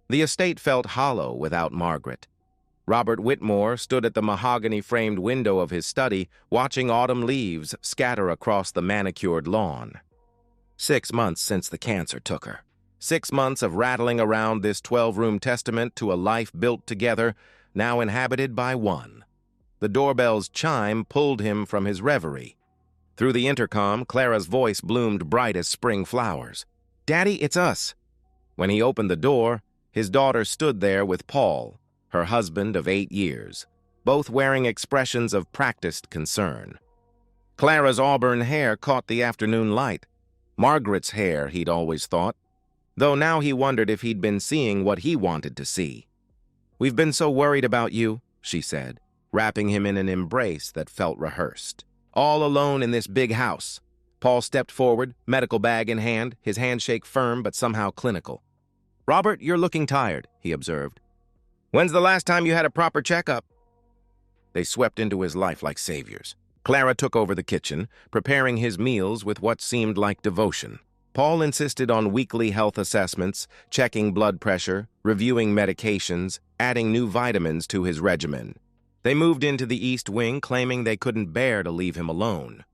The estate felt hollow without Margaret. Robert Whitmore stood at the mahogany-framed window of his study, watching autumn leaves scatter across the manicured lawn. 6 months since the cancer took her. 6 months of rattling around this 12-room testament to a life built together, now inhabited by one. The doorbell's chime pulled him from his reverie. Through the intercom, Clara's voice bloomed bright as spring flowers. "Daddy, it's us." When he opened the door, his daughter stood there with Paul, her husband of 8 years, both wearing expressions of practiced concern. Clara's auburn hair caught the afternoon light. Margaret's hair, he'd always thought, though now he wondered if he'd been seeing what he wanted to see. "We've been so worried about you," she said, wrapping him in an embrace that felt rehearsed. All alone in this big house. Paul stepped forward, medical bag in hand, his handshake firm but somehow clinical. "Robert, you're looking tired," he observed. "When's the last time you had a proper checkup?" They swept into his life like saviors. Clara took over the kitchen, preparing his meals with what seemed like devotion. Paul insisted on weekly health assessments, checking blood pressure, reviewing medications, adding new vitamins to his regimen. They moved into the East Wing, claiming they couldn't bear to leave him alone.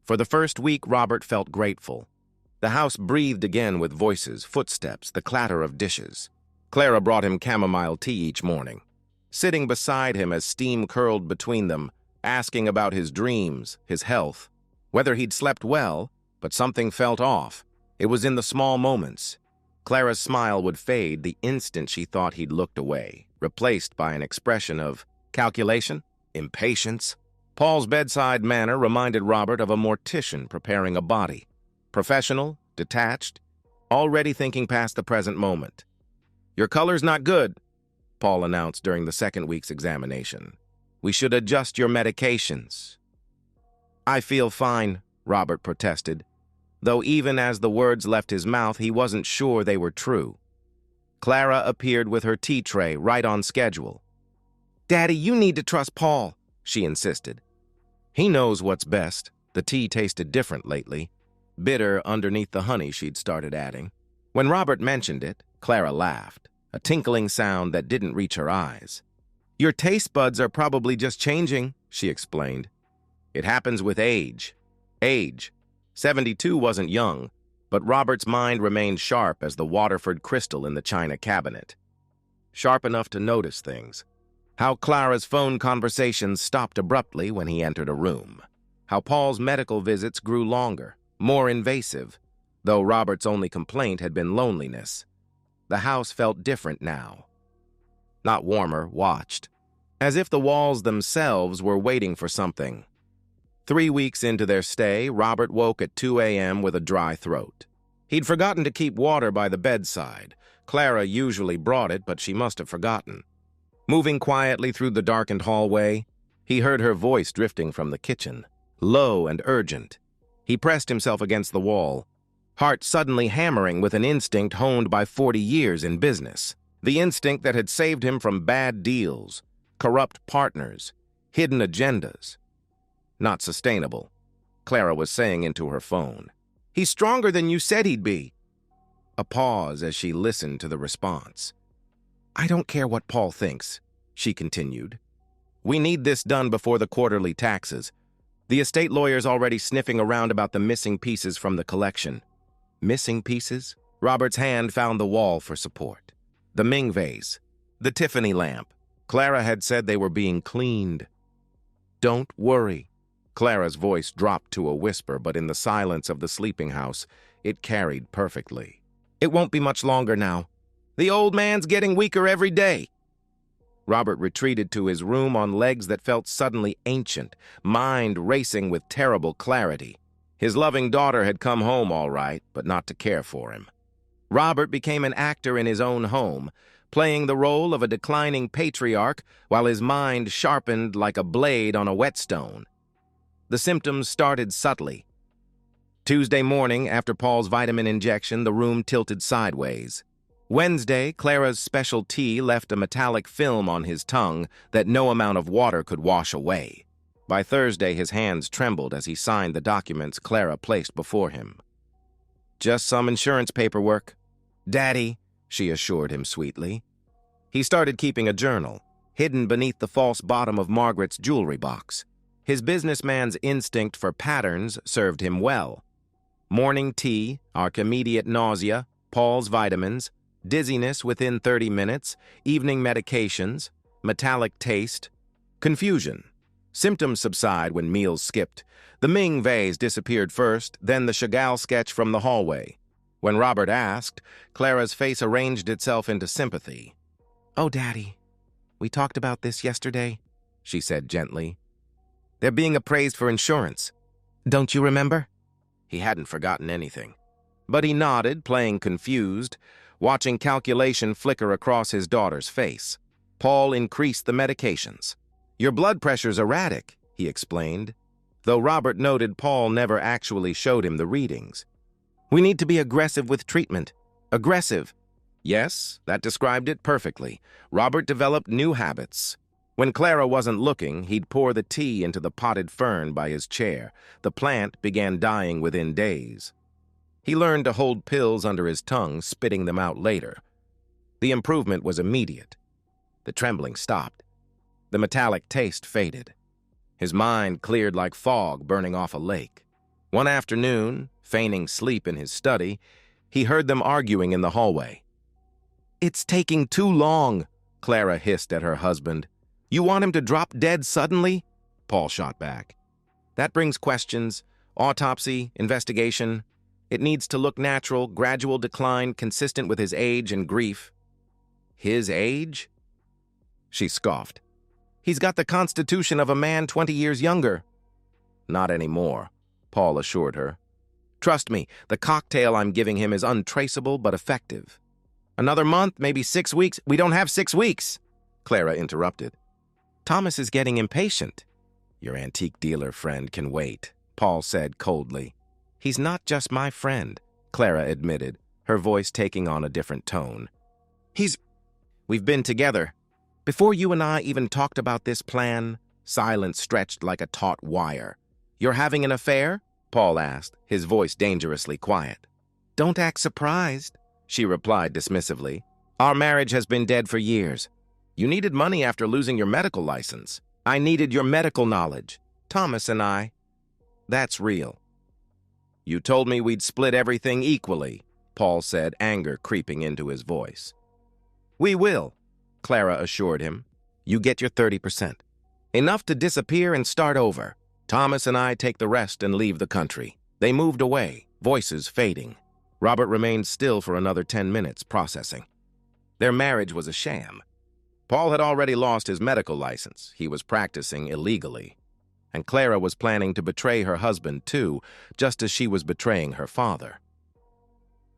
For the first week, Robert felt grateful. The house breathed again with voices, footsteps, the clatter of dishes. Clara brought him chamomile tea each morning, sitting beside him as steam curled between them, asking about his dreams, his health, whether he'd slept well, but something felt off. It was in the small moments. Clara's smile would fade the instant she thought he'd looked away, replaced by an expression of calculation, impatience. Paul's bedside manner reminded Robert of a mortician preparing a body. Professional, detached, already thinking past the present moment. "Your color's not good," Paul announced during the second week's examination. "We should adjust your medications." "I feel fine," Robert protested, though even as the words left his mouth, he wasn't sure they were true. Clara appeared with her tea tray right on schedule. "Daddy, you need to trust Paul," she insisted. "He knows what's best." The tea tasted different lately, bitter underneath the honey she'd started adding. When Robert mentioned it, Clara laughed, a tinkling sound that didn't reach her eyes. "Your taste buds are probably just changing," she explained. "It happens with age." Age. 72 wasn't young, but Robert's mind remained sharp as the Waterford crystal in the china cabinet. Sharp enough to notice things. How Clara's phone conversations stopped abruptly when he entered a room. How Paul's medical visits grew longer, more invasive, though Robert's only complaint had been loneliness. The house felt different now. Not warmer, watched, as if the walls themselves were waiting for something. 3 weeks into their stay, Robert woke at 2 a.m. with a dry throat. He'd forgotten to keep water by the bedside. Clara usually brought it, but she must have forgotten. Moving quietly through the darkened hallway, he heard her voice drifting from the kitchen, low and urgent. He pressed himself against the wall, heart suddenly hammering with an instinct honed by 40 years in business. The instinct that had saved him from bad deals, corrupt partners, hidden agendas. Not sustainable, Clara was saying into her phone. "He's stronger than you said he'd be." A pause as she listened to the response. "I don't care what Paul thinks," she continued. "We need this done before the quarterly taxes. The estate lawyer's already sniffing around about the missing pieces from the collection." Missing pieces? Robert's hand found the wall for support. The Ming vase, the Tiffany lamp. Clara had said they were being cleaned. "Don't worry." Clara's voice dropped to a whisper, but in the silence of the sleeping house, it carried perfectly. "It won't be much longer now. The old man's getting weaker every day." Robert retreated to his room on legs that felt suddenly ancient, mind racing with terrible clarity. His loving daughter had come home all right, but not to care for him. Robert became an actor in his own home, playing the role of a declining patriarch while his mind sharpened like a blade on a whetstone. The symptoms started subtly. Tuesday morning, after Paul's vitamin injection, the room tilted sideways. Wednesday, Clara's special tea left a metallic film on his tongue that no amount of water could wash away. By Thursday, his hands trembled as he signed the documents Clara placed before him. "Just some insurance paperwork. Daddy, she assured him sweetly. He started keeping a journal, hidden beneath the false bottom of Margaret's jewelry box. His businessman's instinct for patterns served him well. Morning tea, immediate nausea, Paul's vitamins, dizziness within 30 minutes, evening medications, metallic taste, confusion. Symptoms subside when meals skipped. The Ming vase disappeared first, then the Chagall sketch from the hallway. When Robert asked, Clara's face arranged itself into sympathy. "Oh, Daddy, we talked about this yesterday," she said gently. "They're being appraised for insurance. Don't you remember?" He hadn't forgotten anything. But he nodded, playing confused, watching calculation flicker across his daughter's face. Paul increased the medications. "Your blood pressure's erratic," he explained, though Robert noted Paul never actually showed him the readings. "We need to be aggressive with treatment. Aggressive." Yes, that described it perfectly. Robert developed new habits. When Clara wasn't looking, he'd pour the tea into the potted fern by his chair. The plant began dying within days. He learned to hold pills under his tongue, spitting them out later. The improvement was immediate. The trembling stopped. The metallic taste faded. His mind cleared like fog burning off a lake. One afternoon, feigning sleep in his study, he heard them arguing in the hallway. "It's taking too long," Clara hissed at her husband. "You want him to drop dead suddenly?" Paul shot back. "That brings questions. Autopsy, investigation. It needs to look natural, gradual decline, consistent with his age and grief." "His age?" She scoffed. "He's got the constitution of a man 20 years younger." "Not anymore," Paul assured her. "Trust me, the cocktail I'm giving him is untraceable but effective." "Another month, maybe 6 weeks." "We don't have 6 weeks," Clara interrupted. "Thomas is getting impatient." "Your antique dealer friend can wait," Paul said coldly. "He's not just my friend," Clara admitted, her voice taking on a different tone. We've been together. Before you and I even talked about this plan," silence stretched like a taut wire. "You're having an affair?" Paul asked, his voice dangerously quiet. "Don't act surprised," she replied dismissively. "Our marriage has been dead for years. You needed money after losing your medical license. I needed your medical knowledge. Thomas and I. That's real." "You told me we'd split everything equally," Paul said, anger creeping into his voice. "We will," Clara assured him. "You get your 30%. Enough to disappear and start over. Thomas and I take the rest and leave the country." They moved away, voices fading. Robert remained still for another 10 minutes, processing. Their marriage was a sham. Paul had already lost his medical license. He was practicing illegally. And Clara was planning to betray her husband, too, just as she was betraying her father.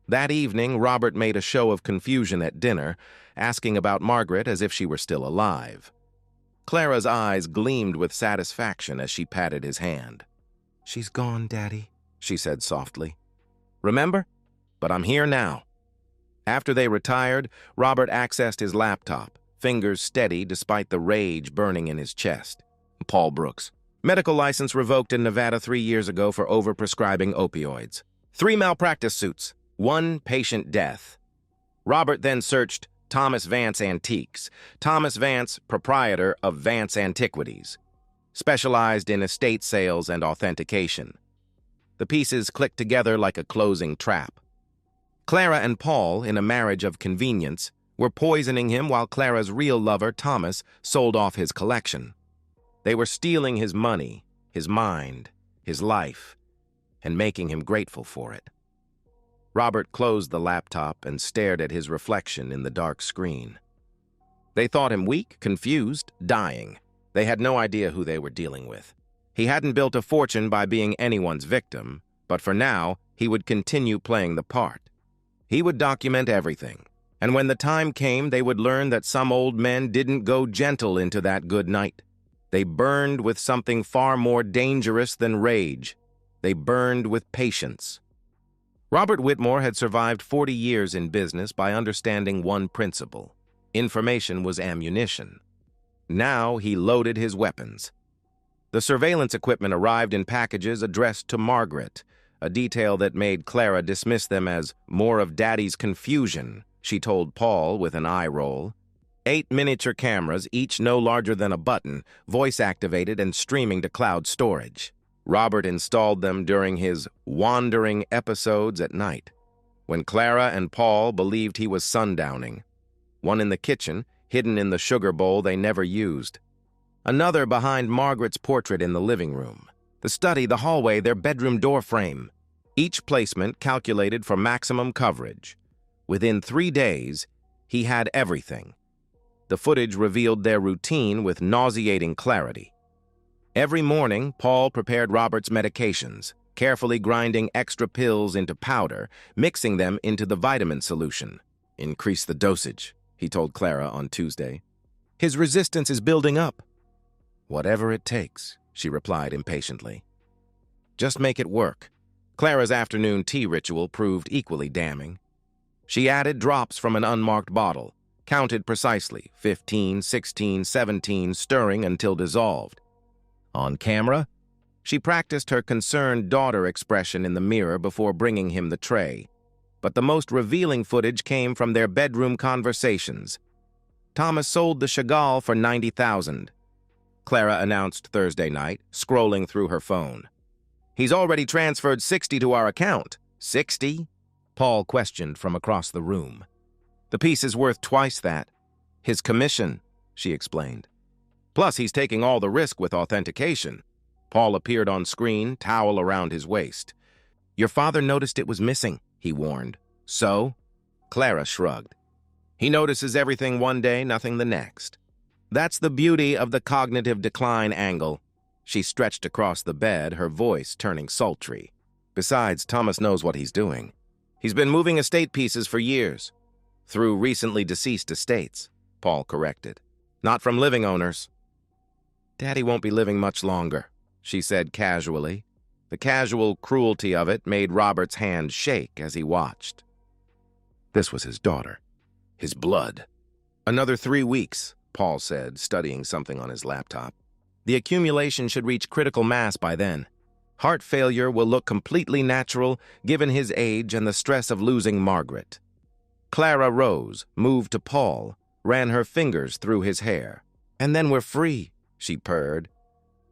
That evening, Robert made a show of confusion at dinner, asking about Margaret as if she were still alive. Clara's eyes gleamed with satisfaction as she patted his hand. "She's gone, Daddy," she said softly. "Remember? But I'm here now." After they retired, Robert accessed his laptop, fingers steady despite the rage burning in his chest. Paul Brooks. Medical license revoked in Nevada 3 years ago for overprescribing opioids. 3 malpractice suits. 1 patient death. Robert then searched Thomas Vance Antiques. Thomas Vance, proprietor of Vance Antiquities, specialized in estate sales and authentication. The pieces clicked together like a closing trap. Clara and Paul, in a marriage of convenience, were poisoning him while Clara's real lover, Thomas, sold off his collection. They were stealing his money, his mind, his life, and making him grateful for it. Robert closed the laptop and stared at his reflection in the dark screen. They thought him weak, confused, dying. They had no idea who they were dealing with. He hadn't built a fortune by being anyone's victim, but for now, he would continue playing the part. He would document everything, and when the time came, they would learn that some old men didn't go gentle into that good night. They burned with something far more dangerous than rage. They burned with patience. Robert Whitmore had survived 40 years in business by understanding one principle. Information was ammunition. Now he loaded his weapons. The surveillance equipment arrived in packages addressed to Margaret, a detail that made Clara dismiss them as more of Daddy's confusion. she told Paul with an eye roll. 8 miniature cameras, each no larger than a button, voice-activated and streaming to cloud storage. Robert installed them during his wandering episodes at night, when Clara and Paul believed he was sundowning. One in the kitchen, hidden in the sugar bowl they never used. Another behind Margaret's portrait in the living room. The study, the hallway, their bedroom door frame. Each placement calculated for maximum coverage. Within 3 days, he had everything. The footage revealed their routine with nauseating clarity. Every morning, Paul prepared Robert's medications, carefully grinding extra pills into powder, mixing them into the vitamin solution. "Increase the dosage," he told Clara on Tuesday. "His resistance is building up." "Whatever it takes," she replied impatiently. "Just make it work." Clara's afternoon tea ritual proved equally damning. She added drops from an unmarked bottle, counted precisely, 15, 16, 17, stirring until dissolved. On camera, she practiced her concerned daughter expression in the mirror before bringing him the tray. But the most revealing footage came from their bedroom conversations. "Thomas sold the Chagall for $90,000. Clara announced Thursday night, scrolling through her phone. "He's already transferred 60 to our account." "60?" Paul questioned from across the room. "The piece is worth twice that." "His commission," she explained. "Plus, he's taking all the risk with authentication." Paul appeared on screen, towel around his waist. "Your father noticed it was missing," he warned. "So?" Clara shrugged. "He notices everything one day, nothing the next. That's the beauty of the cognitive decline angle." She stretched across the bed, her voice turning sultry. "Besides, Thomas knows what he's doing. He's been moving estate pieces for years." "Through recently deceased estates," Paul corrected. "Not from living owners." "Daddy won't be living much longer," she said casually. The casual cruelty of it made Robert's hand shake as he watched. This was his daughter. His blood. "Another 3 weeks," Paul said, studying something on his laptop. "The accumulation should reach critical mass by then. Heart failure will look completely natural given his age and the stress of losing Margaret." Clara rose, moved to Paul, ran her fingers through his hair. "And then we're free," she purred.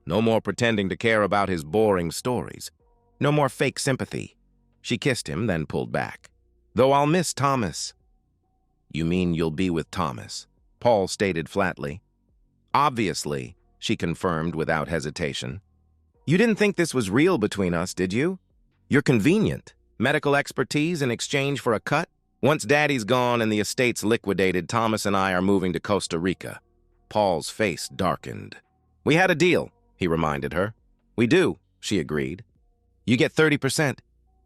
"No more pretending to care about his boring stories. No more fake sympathy." She kissed him, then pulled back. "Though I'll miss Thomas." "You mean you'll be with Thomas?" Paul stated flatly. "Obviously," she confirmed without hesitation. "You didn't think this was real between us, did you? You're convenient. Medical expertise in exchange for a cut? Once Daddy's gone and the estate's liquidated, Thomas and I are moving to Costa Rica." Paul's face darkened. "We had a deal," he reminded her. "We do," she agreed. "You get 30%.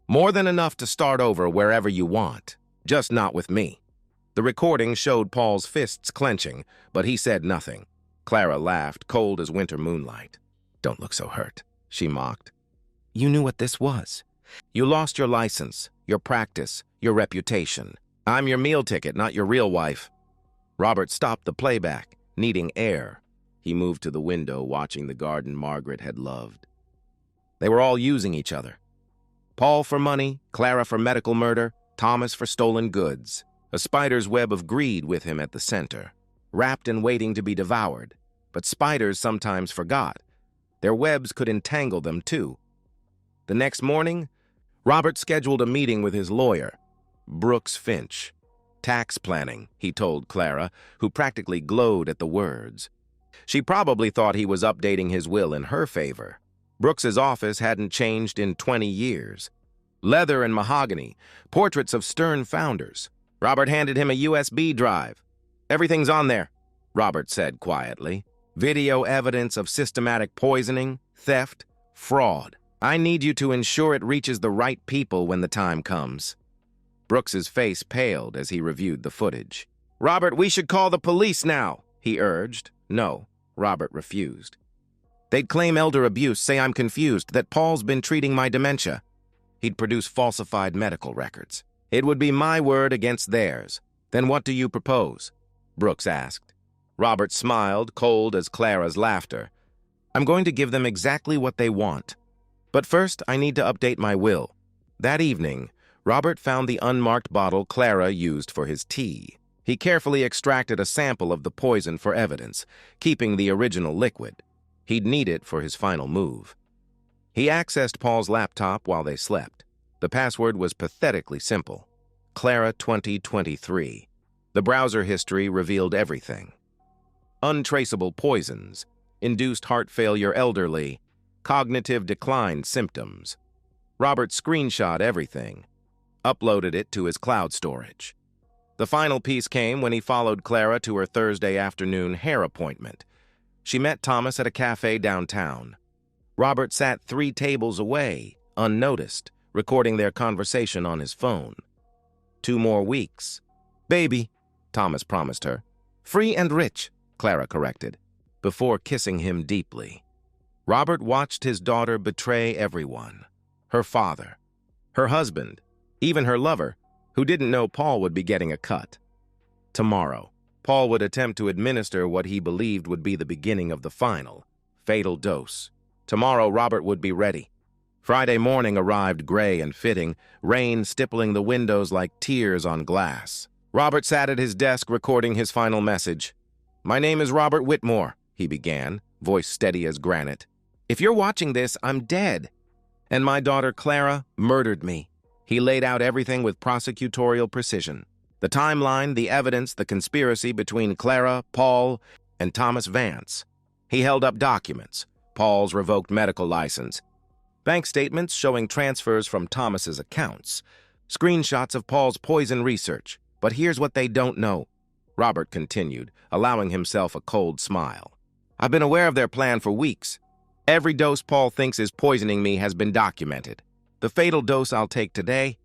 More than enough to start over wherever you want. Just not with me." The recording showed Paul's fists clenching, but he said nothing. Clara laughed, cold as winter moonlight. "Don't look so hurt," she mocked. "You knew what this was. You lost your license, your practice, your reputation. I'm your meal ticket, not your real wife." Robert stopped the playback, needing air. He moved to the window, watching the garden Margaret had loved. They were all using each other. Paul for money, Clara for medical murder, Thomas for stolen goods. A spider's web of greed with him at the center, wrapped and waiting to be devoured. But spiders sometimes forgot. Their webs could entangle them, too. The next morning, Robert scheduled a meeting with his lawyer, Brooks Finch. "Tax planning," he told Clara, who practically glowed at the words. She probably thought he was updating his will in her favor. Brooks's office hadn't changed in 20 years. Leather and mahogany, portraits of stern founders. Robert handed him a USB drive. "Everything's on there," Robert said quietly. "Video evidence of systematic poisoning, theft, fraud. I need you to ensure it reaches the right people when the time comes." Brooks's face paled as he reviewed the footage. "Robert, we should call the police now," he urged. "No," Robert refused. "They'd claim elder abuse, say I'm confused, that Paul's been treating my dementia." He'd produce falsified medical records. "It would be my word against theirs." "Then what do you propose?" Brooks asked. Robert smiled, cold as Clara's laughter. "I'm going to give them exactly what they want. But first, I need to update my will." That evening, Robert found the unmarked bottle Clara used for his tea. He carefully extracted a sample of the poison for evidence, keeping the original liquid. He'd need it for his final move. He accessed Paul's laptop while they slept. The password was pathetically simple: Clara 2023. The browser history revealed everything. Untraceable poisons, induced heart failure elderly, cognitive decline symptoms. Robert screenshot everything, uploaded it to his cloud storage. The final piece came when he followed Clara to her Thursday afternoon hair appointment. She met Thomas at a cafe downtown. Robert sat 3 tables away, unnoticed, recording their conversation on his phone. 2 more weeks. "Baby," Thomas promised her. "Free and rich," Clara corrected, before kissing him deeply. Robert watched his daughter betray everyone. Her father, her husband, even her lover, who didn't know Paul would be getting a cut. Tomorrow, Paul would attempt to administer what he believed would be the beginning of the final, fatal dose. Tomorrow, Robert would be ready. Friday morning arrived gray and fitting, rain stippling the windows like tears on glass. Robert sat at his desk recording his final message. "My name is Robert Whitmore," he began, voice steady as granite. "If you're watching this, I'm dead. And my daughter Clara murdered me." He laid out everything with prosecutorial precision. The timeline, the evidence, the conspiracy between Clara, Paul, and Thomas Vance. He held up documents: Paul's revoked medical license, bank statements showing transfers from Thomas's accounts, screenshots of Paul's poison research. "But here's what they don't know," Robert continued, allowing himself a cold smile. "I've been aware of their plan for weeks. Every dose Paul thinks is poisoning me has been documented. The fatal dose I'll take today,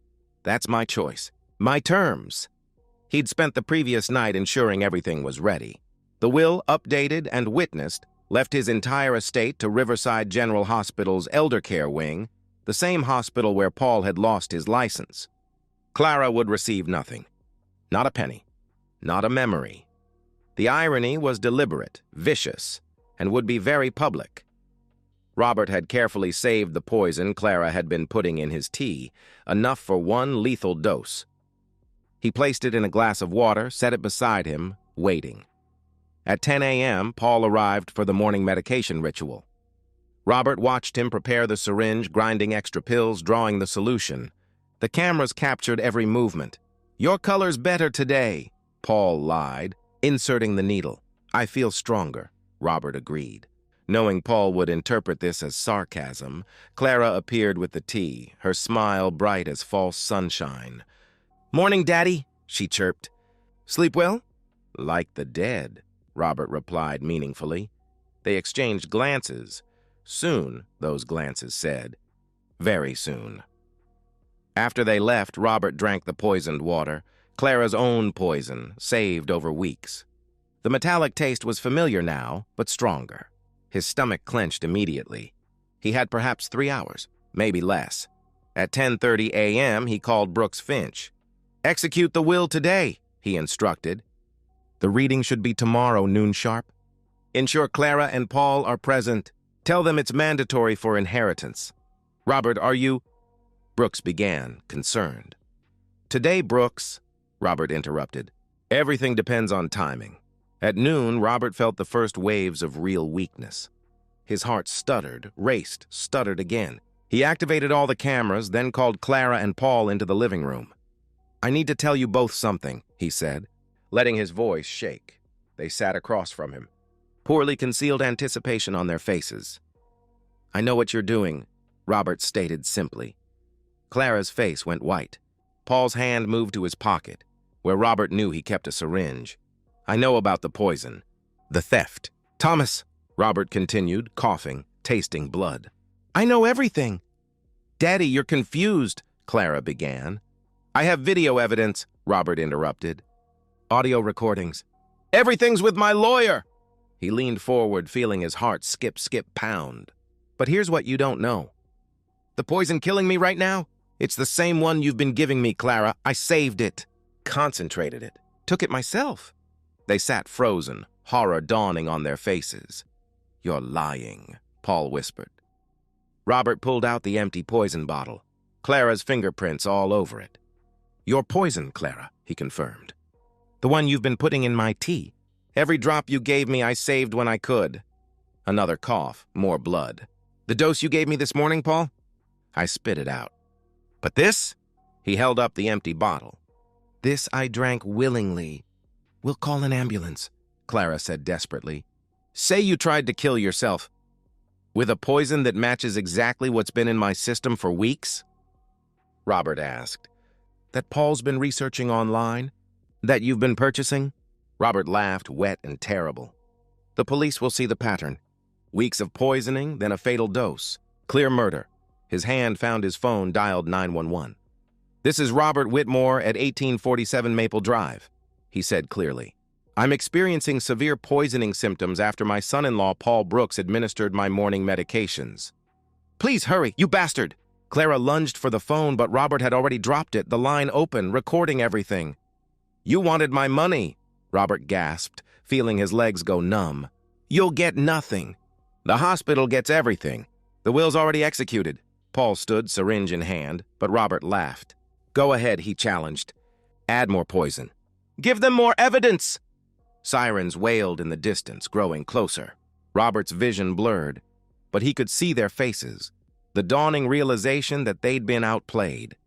that's my choice. My terms." He'd spent the previous night ensuring everything was ready. The will, updated and witnessed, left his entire estate to Riverside General Hospital's elder care wing, the same hospital where Paul had lost his license. Clara would receive nothing. Not a penny. Not a memory. The irony was deliberate, vicious, and would be very public. Robert had carefully saved the poison Clara had been putting in his tea, enough for 1 lethal dose. He placed it in a glass of water, set it beside him, waiting. At 10 a.m., Paul arrived for the morning medication ritual. Robert watched him prepare the syringe, grinding extra pills, drawing the solution. The cameras captured every movement. "Your color's better today," Paul lied, inserting the needle. "I feel stronger," Robert agreed. Knowing Paul would interpret this as sarcasm, Clara appeared with the tea, her smile bright as false sunshine. "Morning, Daddy," she chirped. "Sleep well?" "Like the dead," Robert replied meaningfully. They exchanged glances. Soon, those glances said. Very soon. After they left, Robert drank the poisoned water, Clara's own poison, saved over weeks. The metallic taste was familiar now, but stronger. His stomach clenched immediately. He had perhaps 3 hours, maybe less. At 10:30 a.m., he called Brooks Finch. "Execute the will today," he instructed. "The reading should be tomorrow, noon sharp. Ensure Clara and Paul are present. Tell them it's mandatory for inheritance." "Robert, are you—" Brooks began, concerned. "Today, Brooks," Robert interrupted. "Everything depends on timing." At noon, Robert felt the first waves of real weakness. His heart stuttered, raced, stuttered again. He activated all the cameras, then called Clara and Paul into the living room. "I need to tell you both something," he said, letting his voice shake. They sat across from him, poorly concealed anticipation on their faces. "I know what you're doing," Robert stated simply. Clara's face went white. Paul's hand moved to his pocket, where Robert knew he kept a syringe. "I know about the poison. The theft." "Thomas," Robert continued, coughing, tasting blood. "I know everything." "Daddy, you're confused," Clara began. "I have video evidence," Robert interrupted. "Audio recordings." "Everything's with my lawyer." He leaned forward, feeling his heart skip, pound. "But here's what you don't know. The poison killing me right now? It's the same one you've been giving me, Clara. I saved it. Concentrated it. Took it myself." They sat frozen, horror dawning on their faces. "You're lying," Paul whispered. Robert pulled out the empty poison bottle. Clara's fingerprints all over it. "Your poison, Clara," he confirmed. "The one you've been putting in my tea. Every drop you gave me I saved when I could." Another cough, more blood. "The dose you gave me this morning, Paul?" I spit it out. "But this?" He held up the empty bottle. "This I drank willingly." "We'll call an ambulance," Clara said desperately. "Say you tried to kill yourself. With a poison that matches exactly what's been in my system for weeks?" Robert asked. "That Paul's been researching online? That you've been purchasing?" Robert laughed, wet and terrible. "The police will see the pattern. Weeks of poisoning, then a fatal dose. Clear murder." His hand found his phone, dialed 911. "This is Robert Whitmore at 1847 Maple Drive," he said clearly. "I'm experiencing severe poisoning symptoms after my son-in-law Paul Brooks administered my morning medications." "Please hurry, you bastard!" Clara lunged for the phone, but Robert had already dropped it, the line open, recording everything. "You wanted my money," Robert gasped, feeling his legs go numb. "You'll get nothing. The hospital gets everything. The will's already executed." Paul stood, syringe in hand, but Robert laughed. "Go ahead," he challenged. "Add more poison." "Give them more evidence!" Sirens wailed in the distance, growing closer. Robert's vision blurred, but he could see their faces, the dawning realization that they'd been outplayed.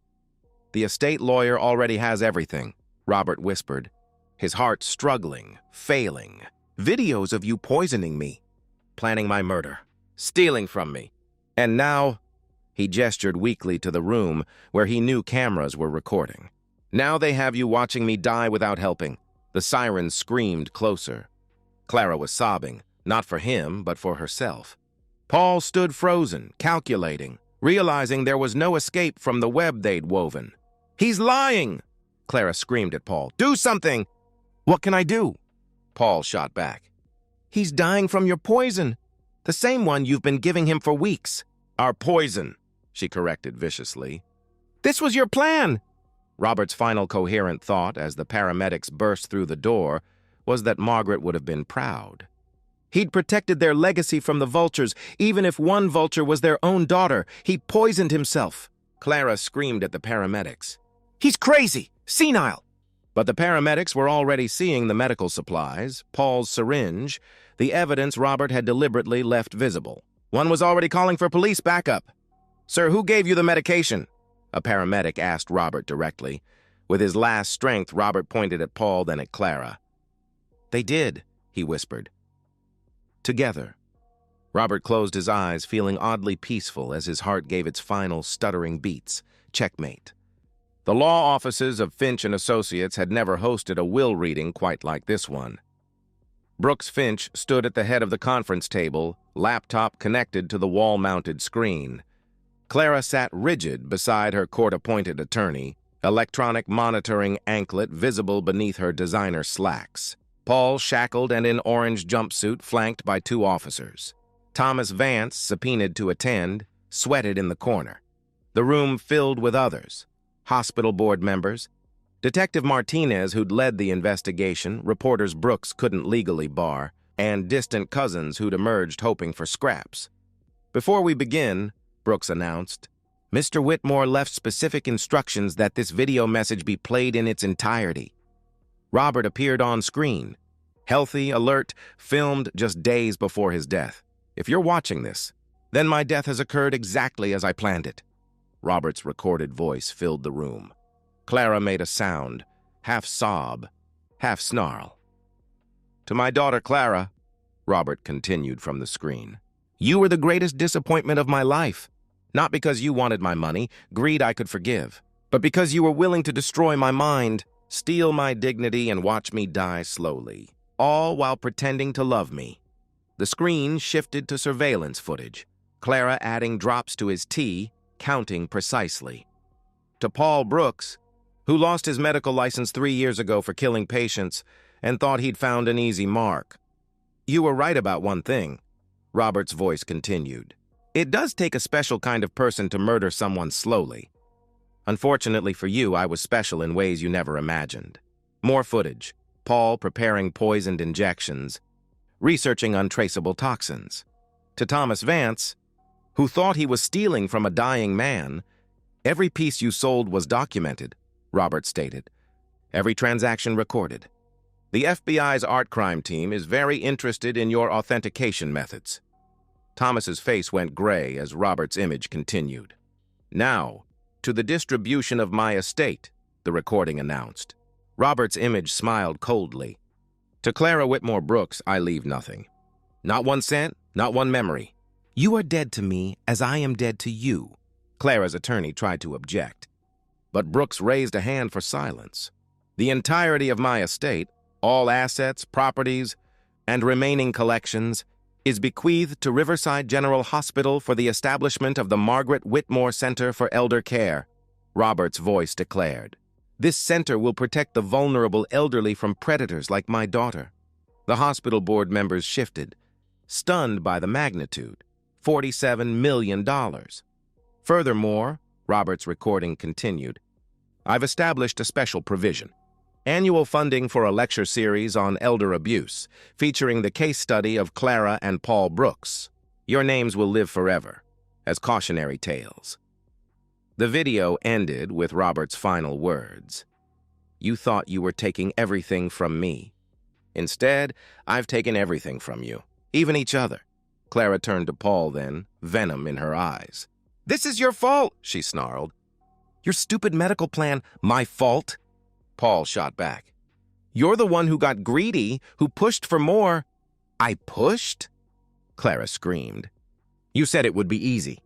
"The estate lawyer already has everything," Robert whispered, his heart struggling, failing. "Videos of you poisoning me, planning my murder, stealing from me. And now," he gestured weakly to the room where he knew cameras were recording. "Now they have you watching me die without helping." The sirens screamed closer. Clara was sobbing, not for him, but for herself. Paul stood frozen, calculating, realizing there was no escape from the web they'd woven. "He's lying!" Clara screamed at Paul. "Do something!" "What can I do?" Paul shot back. "He's dying from your poison, the same one you've been giving him for weeks." "Our poison," she corrected viciously. "This was your plan!" Robert's final coherent thought as the paramedics burst through the door was that Margaret would have been proud. He'd protected their legacy from the vultures, even if one vulture was their own daughter. He poisoned himself. Clara screamed at the paramedics. "He's crazy! Senile!" But the paramedics were already seeing the medical supplies, Paul's syringe, the evidence Robert had deliberately left visible. One was already calling for police backup. "Sir, who gave you the medication?" a paramedic asked Robert directly. With his last strength, Robert pointed at Paul, then at Clara. "They did," he whispered. "Together." Robert closed his eyes, feeling oddly peaceful as his heart gave its final stuttering beats. Checkmate. The law offices of Finch and Associates had never hosted a will reading quite like this one. Brooks Finch stood at the head of the conference table, laptop connected to the wall-mounted screen. Clara sat rigid beside her court-appointed attorney, electronic monitoring anklet visible beneath her designer slacks. Paul, shackled and in orange jumpsuit, flanked by two officers. Thomas Vance, subpoenaed to attend, sweated in the corner. The room filled with others. Hospital board members, Detective Martinez, who'd led the investigation, reporters Brooks couldn't legally bar, and distant cousins who'd emerged hoping for scraps. "Before we begin," Brooks announced, "Mr. Whitmore left specific instructions that this video message be played in its entirety." Robert appeared on screen, healthy, alert, filmed just days before his death. "If you're watching this, then my death has occurred exactly as I planned it." Robert's recorded voice filled the room. Clara made a sound, half sob, half snarl. "To my daughter Clara," Robert continued from the screen, "you were the greatest disappointment of my life. Not because you wanted my money, greed I could forgive, but because you were willing to destroy my mind, steal my dignity, and watch me die slowly, all while pretending to love me." The screen shifted to surveillance footage, Clara adding drops to his tea, counting precisely. To Paul Brooks, who lost his medical license 3 years ago for killing patients and thought he'd found an easy mark. "You were right about one thing," Robert's voice continued. "It does take a special kind of person to murder someone slowly. Unfortunately for you, I was special in ways you never imagined." More footage. Paul preparing poisoned injections, researching untraceable toxins. To Thomas Vance, who thought he was stealing from a dying man, Every piece you sold was documented, Robert stated. Every transaction recorded. The FBI's art crime team is very interested in your authentication methods. Thomas's face went gray as Robert's image continued. Now, to the distribution of my estate, the recording announced. Robert's image smiled coldly. To Clara Whitmore Brooks, I leave nothing. Not 1 cent, not one memory. You are dead to me as I am dead to you. Clara's attorney tried to object, but Brooks raised a hand for silence. The entirety of my estate, all assets, properties, and remaining collections, is bequeathed to Riverside General Hospital for the establishment of the Margaret Whitmore Center for Elder Care, Robert's voice declared. This center will protect the vulnerable elderly from predators like my daughter. The hospital board members shifted, stunned by the magnitude, $47 million. Furthermore, Robert's recording continued, I've established a special provision. Annual funding for a lecture series on elder abuse, featuring the case study of Clara and Paul Brooks. Your names will live forever, as cautionary tales. The video ended with Robert's final words. You thought you were taking everything from me. Instead, I've taken everything from you, even each other. Clara turned to Paul then, venom in her eyes. This is your fault, she snarled. Your stupid medical plan, my fault? Paul shot back. You're the one who got greedy, who pushed for more. I pushed? Clara screamed. You said it would be easy.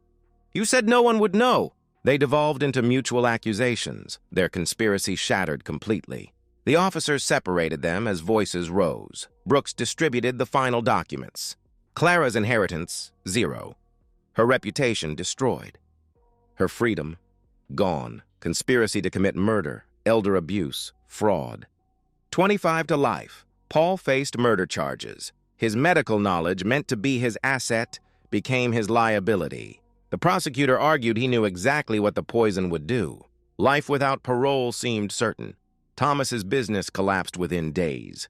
You said no one would know. They devolved into mutual accusations, their conspiracy shattered completely. The officers separated them as voices rose. Brooks distributed the final documents. Clara's inheritance, 0. Her reputation destroyed. Her freedom, gone. Conspiracy to commit murder, elder abuse, fraud. 25 to life. Paul faced murder charges. His medical knowledge, meant to be his asset, became his liability. The prosecutor argued he knew exactly what the poison would do. Life without parole seemed certain. Thomas's business collapsed within days.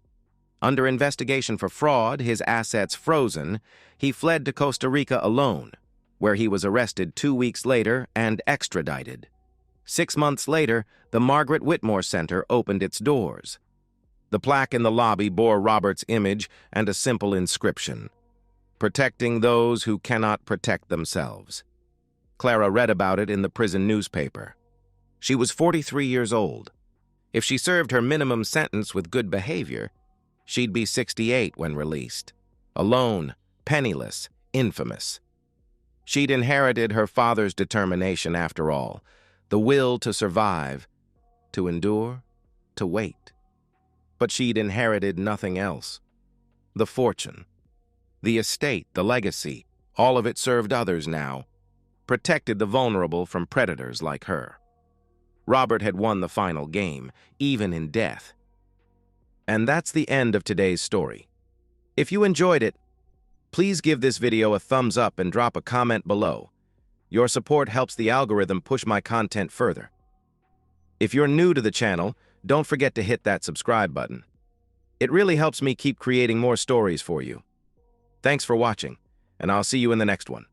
Under investigation for fraud, his assets frozen, he fled to Costa Rica alone, where he was arrested 2 weeks later and extradited. 6 months later, the Margaret Whitmore Center opened its doors. The plaque in the lobby bore Robert's image and a simple inscription, protecting those who cannot protect themselves. Clara read about it in the prison newspaper. She was 43 years old. If she served her minimum sentence with good behavior, she'd be 68 when released. Alone, penniless, infamous. She'd inherited her father's determination after all, the will to survive, to endure, to wait. But she'd inherited nothing else. The fortune, the estate, the legacy, all of it served others now, protected the vulnerable from predators like her. Robert had won the final game, even in death. And that's the end of today's story. If you enjoyed it, please give this video a thumbs up and drop a comment below. Your support helps the algorithm push my content further. If you're new to the channel, don't forget to hit that subscribe button. It really helps me keep creating more stories for you. Thanks for watching, and I'll see you in the next one.